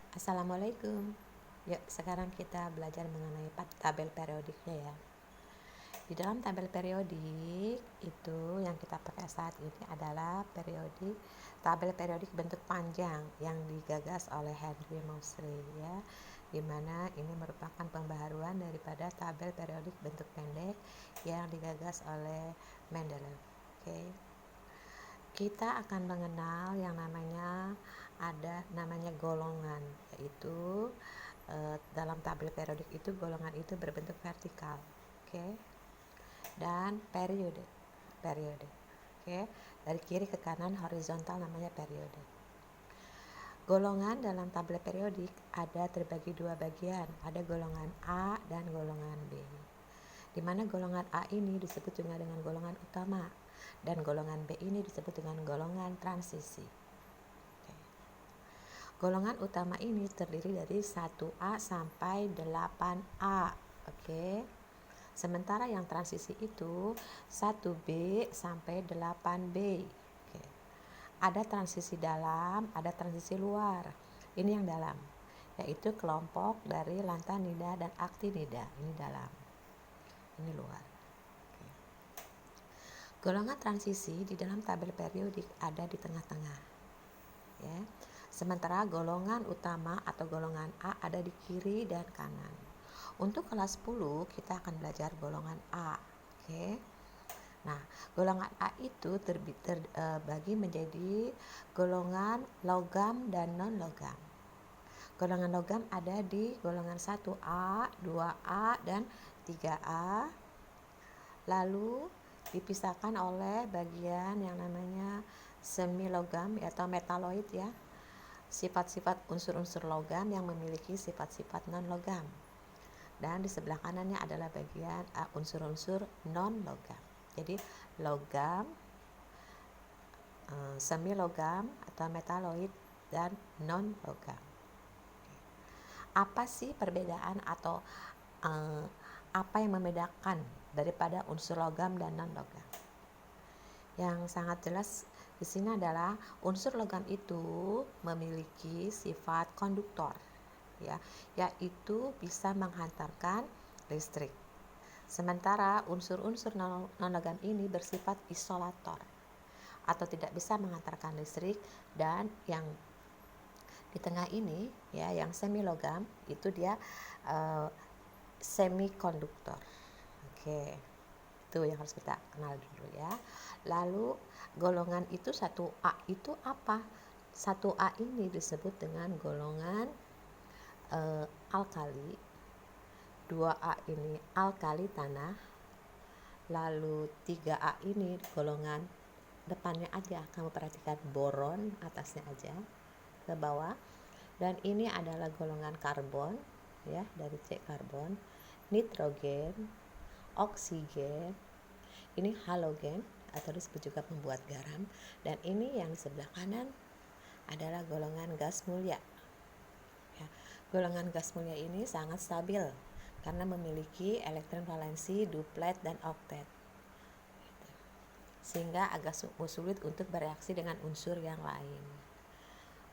Assalamualaikum. Yuk, sekarang kita belajar mengenai tabel periodiknya ya. Di dalam tabel periodik itu yang kita pakai saat ini adalah tabel periodik bentuk panjang yang digagas oleh Henry Moseley ya. Di mana ini merupakan pembaharuan daripada tabel periodik bentuk pendek yang digagas oleh Mendeleev. Oke. Kita akan mengenal yang namanya golongan, yaitu dalam tabel periodik itu golongan itu berbentuk vertikal, oke, dan periode, oke, dari kiri ke kanan horizontal namanya periode. Golongan dalam tabel periodik ada terbagi dua bagian, ada golongan A dan golongan B. Di mana golongan A ini disebut juga dengan golongan utama dan golongan B ini disebut dengan golongan transisi. Golongan utama ini terdiri dari 1A sampai 8A. Oke. Sementara yang transisi itu 1B sampai 8B. Oke. Ada transisi dalam, ada transisi luar. Ini yang dalam, yaitu kelompok dari lantanida dan aktinida. Ini dalam. Ini luar. Oke. Golongan transisi di dalam tabel periodik ada di tengah-tengah. Ya. Sementara golongan utama atau golongan A ada di kiri dan kanan. Untuk kelas 10 kita akan belajar golongan A. Oke. Nah, golongan A itu terbagi menjadi golongan logam dan non-logam. Golongan logam ada di golongan 1A, 2A, dan 3A. Lalu dipisahkan oleh bagian yang namanya semi logam atau metaloid ya. Sifat-sifat unsur-unsur logam yang memiliki sifat-sifat non-logam. Dan di sebelah kanannya adalah bagian unsur-unsur non-logam. Jadi logam, semi logam atau metaloid, dan non-logam. Apa sih perbedaan atau apa yang membedakan daripada unsur logam dan non-logam? Yang sangat jelas di sini adalah unsur logam itu memiliki sifat konduktor, ya, yaitu bisa menghantarkan listrik. Sementara unsur-unsur non-logam ini bersifat isolator atau tidak bisa menghantarkan listrik, dan yang di tengah ini, ya, yang semi logam itu dia semikonduktor. Oke. Itu yang harus kita kenal dulu ya. Lalu golongan itu 1A itu apa? 1A ini disebut dengan golongan alkali. 2A ini alkali tanah. Lalu 3A ini golongan depannya aja, kamu perhatikan boron atasnya aja ke bawah. Dan ini adalah golongan karbon ya, dari C karbon, nitrogen, oksigen, ini halogen atau disebut juga pembuat garam, dan ini yang di sebelah kanan adalah golongan gas mulia. Ya, golongan gas mulia ini sangat stabil karena memiliki elektron valensi duplet dan oktet, sehingga agak sulit untuk bereaksi dengan unsur yang lain.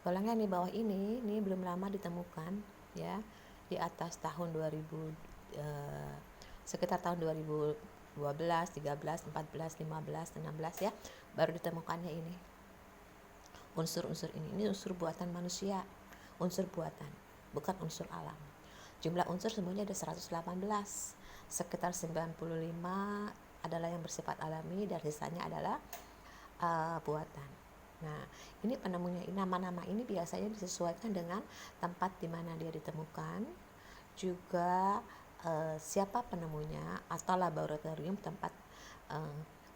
Golongan di bawah ini belum lama ditemukan ya, di atas tahun 2000 sekitar tahun 2012, 13, 14, 15, 16 ya, baru ditemukannya ini. Unsur-unsur ini unsur buatan manusia, unsur buatan, bukan unsur alam. Jumlah unsur semuanya ada 118. Sekitar 95 adalah yang bersifat alami dan sisanya adalah buatan. Nah, ini penemunya, nama-nama ini biasanya disesuaikan dengan tempat di mana dia ditemukan, juga siapa penemunya atau laboratorium tempat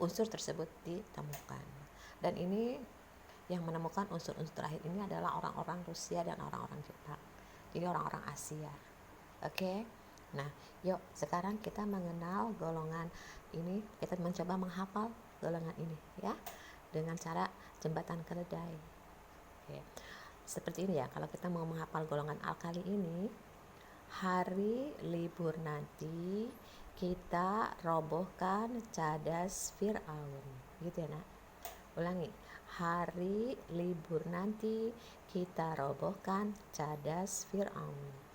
unsur tersebut ditemukan. Dan ini yang menemukan unsur-unsur terakhir ini adalah orang-orang Rusia dan orang-orang Jepang. Jadi orang-orang Asia. Oke. Nah, yuk sekarang kita mengenal golongan ini, kita mencoba menghafal golongan ini ya, dengan cara jembatan keledai. Oke. Seperti ini ya, kalau kita mau menghafal golongan alkali ini, hari libur nanti kita robohkan cadas Fir'aun, gitu ya nak. Ulangi, Hari libur nanti kita robohkan cadas Firaun.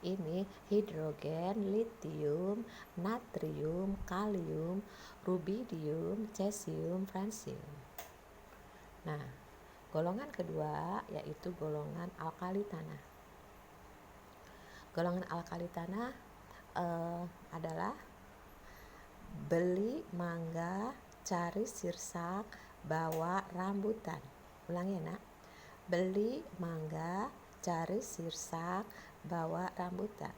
Ini hidrogen, litium, natrium, kalium, rubidium, cesium, francium. Nah, golongan kedua yaitu golongan alkali tanah. Golongan alkali tanah adalah beli mangga, cari sirsak, bawa rambutan. Ulangi ya nak. Beli mangga, cari sirsak, bawa rambutan.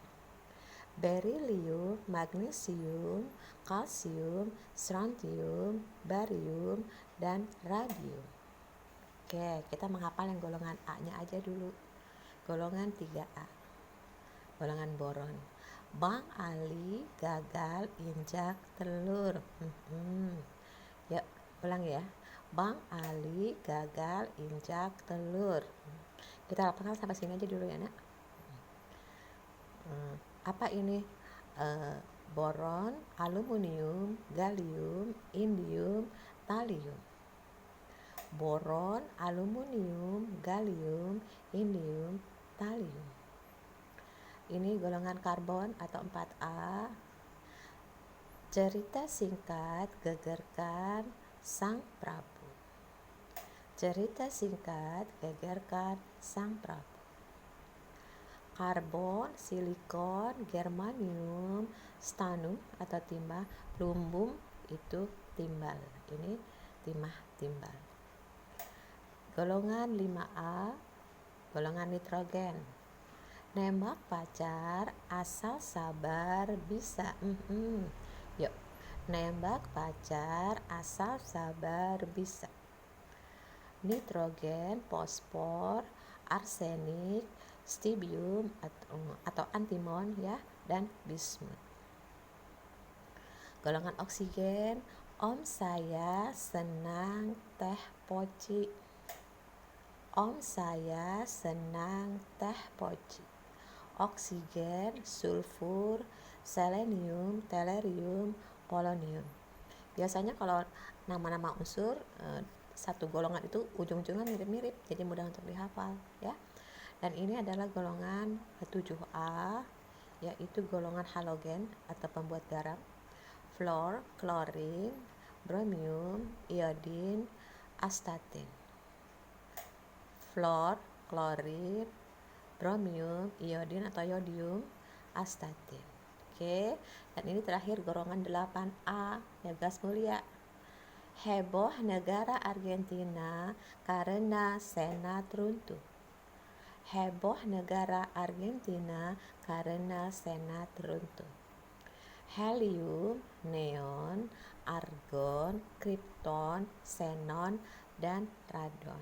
Berilium, magnesium, kalsium, strontium, barium, dan radium. Oke, kita menghafal yang golongan A-nya aja dulu. Golongan 3A. Golongan boron. Bang Ali gagal injak telur. Yuk, ulang ya. Bang Ali gagal injak telur. Kita hafal sampai sini aja dulu ya nak. Apa ini? Boron, aluminium, gallium, indium, thallium. Boron, aluminium, gallium, indium, thallium. Ini golongan karbon atau 4A. Cerita singkat gegerkan Sang Prabu. Cerita singkat gegerkan Sang Prabu. Karbon, silikon, germanium, stannum atau timah, plumbum itu timbal. Ini timah timbal. Golongan 5A, golongan nitrogen. Nembak pacar asal sabar bisa. Yuk, nembak pacar asal sabar bisa. Nitrogen, fosfor, arsenik, stibium atau antimon ya, dan bismut. Golongan oksigen, om saya senang teh poci. Om saya senang teh poci. Oksigen, sulfur, selenium, tellurium, polonium. Biasanya kalau nama-nama unsur satu golongan itu ujung-ujungnya mirip-mirip, jadi mudah untuk dihafal ya. Dan ini adalah golongan 7A, yaitu golongan halogen atau pembuat garam. Fluor, klorin, bromium, iodin, astatin. Fluor, klorin, bromium, iodin atau yodium, astatin. Oke, dan ini terakhir golongan 8A, ya gas mulia. Heboh negara Argentina karena senat runtuh. Heboh negara Argentina karena senat runtuh. Helium, neon, argon, krypton, xenon, dan radon.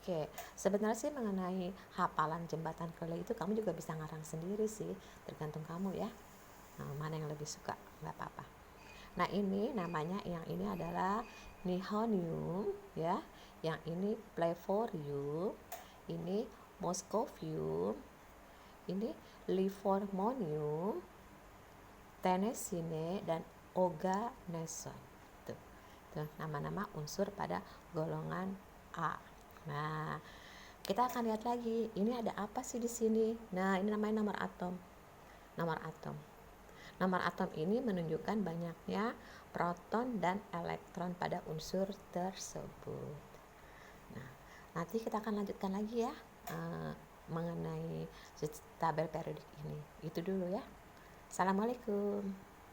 Oke, sebenarnya sih mengenai hafalan jembatan Kelei itu kamu juga bisa ngarang sendiri sih, tergantung kamu ya. Mana yang lebih suka, nggak apa-apa. Nah ini namanya, yang ini adalah nihonium ya, yang ini plevorium, ini moscovium, ini livormonium, tennessine, dan oganesson. Tuh nama-nama unsur pada golongan A. Nah, kita akan lihat lagi, ini ada apa sih di sini? Nah, ini namanya nomor atom. Nomor atom. Nomor atom ini menunjukkan banyaknya proton dan elektron pada unsur tersebut. Nah, nanti kita akan lanjutkan lagi ya mengenai tabel periodik ini. Itu dulu ya. Assalamualaikum.